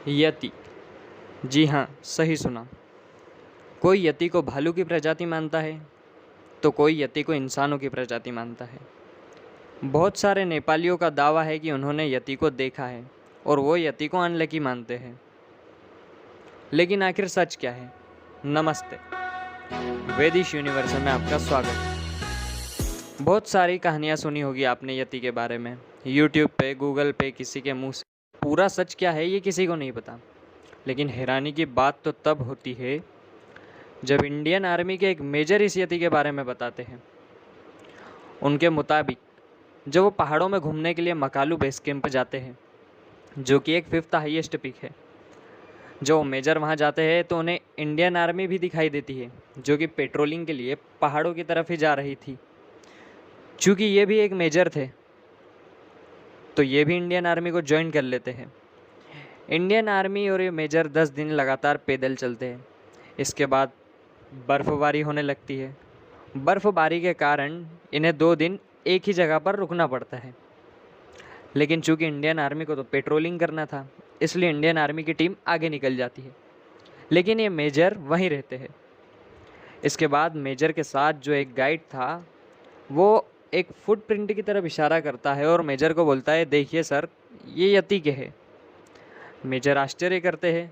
यति। जी हाँ, सही सुना। कोई यति को भालू की प्रजाति मानता है तो कोई यति को इंसानों की प्रजाति मानता है। बहुत सारे नेपालियों का दावा है कि उन्होंने यति को देखा है और वो यति को अनलकी मानते हैं। लेकिन आखिर सच क्या है? नमस्ते, वेदिश यूनिवर्स में आपका स्वागत है। बहुत सारी कहानियाँ सुनी होगी आपने यति के बारे में, यूट्यूब पे, गूगल पे, किसी के मुंह से। पूरा सच क्या है ये किसी को नहीं पता। लेकिन हैरानी की बात तो तब होती है जब इंडियन आर्मी के एक मेजर इस यति के बारे में बताते हैं। उनके मुताबिक जब वो पहाड़ों में घूमने के लिए मकालू बेस कैंप जाते हैं, जो कि एक 5th हाईएस्ट पीक है, जो मेजर वहाँ जाते हैं तो उन्हें इंडियन आर्मी भी दिखाई देती है, जो कि पेट्रोलिंग के लिए पहाड़ों की तरफ ही जा रही थी। चूँकि ये भी एक मेजर थे तो ये भी इंडियन आर्मी को ज्वाइन कर लेते हैं। इंडियन आर्मी और ये मेजर 10 दिन लगातार पैदल चलते हैं। इसके बाद बर्फ़बारी होने लगती है। बर्फ़बारी के कारण इन्हें 2 दिन एक ही जगह पर रुकना पड़ता है। लेकिन चूँकि इंडियन आर्मी को तो पेट्रोलिंग करना था, इसलिए इंडियन आर्मी की टीम आगे निकल जाती है, लेकिन ये मेजर वहीं रहते हैं। इसके बाद मेजर के साथ जो एक गाइड था, वो एक फुटप्रिंट की तरफ इशारा करता है और मेजर को बोलता है, देखिए सर, ये यति के है। मेजर आश्चर्य करते हैं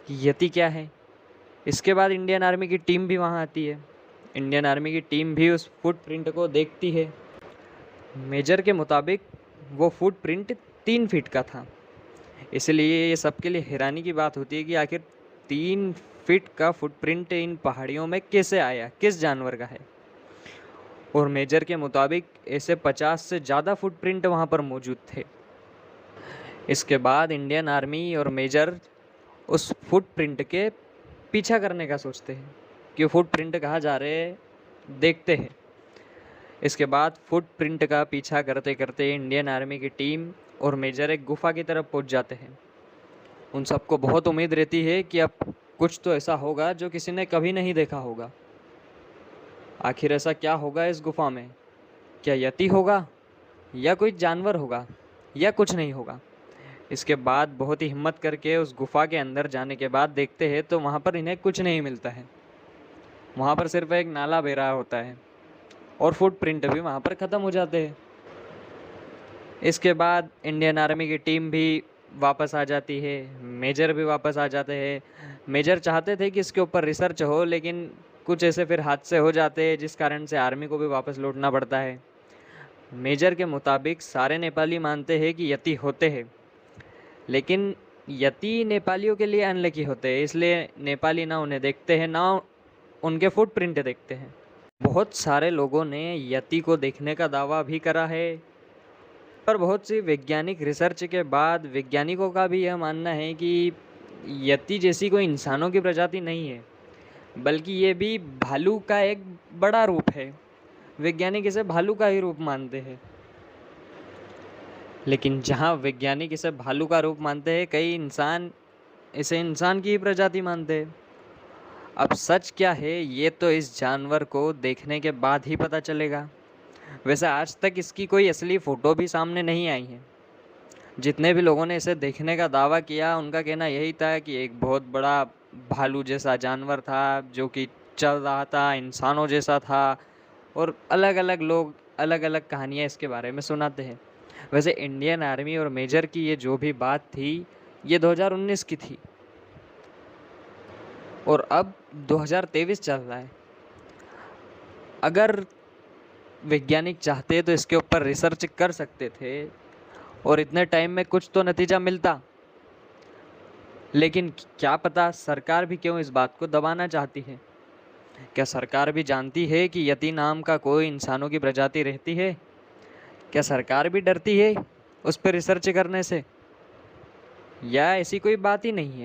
कि यति क्या है। इसके बाद इंडियन आर्मी की टीम भी वहाँ आती है। इंडियन आर्मी की टीम भी उस फुटप्रिंट को देखती है। मेजर के मुताबिक वो फुटप्रिंट 3 फीट का था। इसलिए ये सबके लिए हैरानी की बात होती है कि आखिर 3 फीट का फुटप्रिंट इन पहाड़ियों में कैसे आया, किस जानवर का है। और मेजर के मुताबिक ऐसे 50 से ज़्यादा फुटप्रिंट वहाँ पर मौजूद थे। इसके बाद इंडियन आर्मी और मेजर उस फुटप्रिंट के पीछा करने का सोचते हैं कि फुटप्रिंट कहाँ जा रहे हैं, देखते हैं। इसके बाद फुटप्रिंट का पीछा करते करते इंडियन आर्मी की टीम और मेजर एक गुफा की तरफ पहुँच जाते हैं। उन सबको बहुत उम्मीद रहती है कि अब कुछ तो ऐसा होगा जो किसी ने कभी नहीं देखा होगा। आखिर ऐसा क्या होगा इस गुफा में? क्या यति होगा या कोई जानवर होगा या कुछ नहीं होगा? इसके बाद बहुत ही हिम्मत करके उस गुफा के अंदर जाने के बाद देखते हैं तो वहाँ पर इन्हें कुछ नहीं मिलता है। वहाँ पर सिर्फ एक नाला बह रहा होता है और फुटप्रिंट भी वहाँ पर ख़त्म हो जाते हैं। इसके बाद इंडियन आर्मी की टीम भी वापस आ जाती है, मेजर भी वापस आ जाते हैं। मेजर चाहते थे कि इसके ऊपर रिसर्च हो, लेकिन कुछ ऐसे फिर हादसे हो जाते हैं जिस कारण से आर्मी को भी वापस लौटना पड़ता है। मेजर के मुताबिक सारे नेपाली मानते हैं कि यति होते हैं, लेकिन यति नेपालियों के लिए अनलकी होते हैं, इसलिए नेपाली ना उन्हें देखते हैं ना उनके फुटप्रिंट देखते हैं। बहुत सारे लोगों ने यति को देखने का दावा भी करा है, पर बहुत सी वैज्ञानिक रिसर्च के बाद वैज्ञानिकों का भी यह मानना है कि यति जैसी कोई इंसानों की प्रजाति नहीं है, बल्कि ये भी भालू का एक बड़ा रूप है। वैज्ञानिक इसे भालू का ही रूप मानते हैं। लेकिन जहाँ वैज्ञानिक इसे भालू का रूप मानते हैं, कई इंसान इसे इंसान की ही प्रजाति मानते हैं। अब सच क्या है ये तो इस जानवर को देखने के बाद ही पता चलेगा। वैसे आज तक इसकी कोई असली फ़ोटो भी सामने नहीं आई है। जितने भी लोगों ने इसे देखने का दावा किया, उनका कहना यही था कि एक बहुत बड़ा भालू जैसा जानवर था जो कि चल रहा था, इंसानों जैसा था, और अलग अलग लोग अलग अलग कहानियाँ इसके बारे में सुनाते हैं। वैसे इंडियन आर्मी और मेजर की ये जो भी बात थी, ये 2019 की थी और अब 2023 चल रहा है। अगर वैज्ञानिक चाहते तो इसके ऊपर रिसर्च कर सकते थे और इतने टाइम में कुछ तो नतीजा मिलता। लेकिन क्या पता सरकार भी क्यों इस बात को दबाना चाहती है। क्या सरकार भी जानती है कि यति नाम का कोई इंसानों की प्रजाति रहती है? क्या सरकार भी डरती है उस पर रिसर्च करने से, या ऐसी कोई बात ही नहीं है?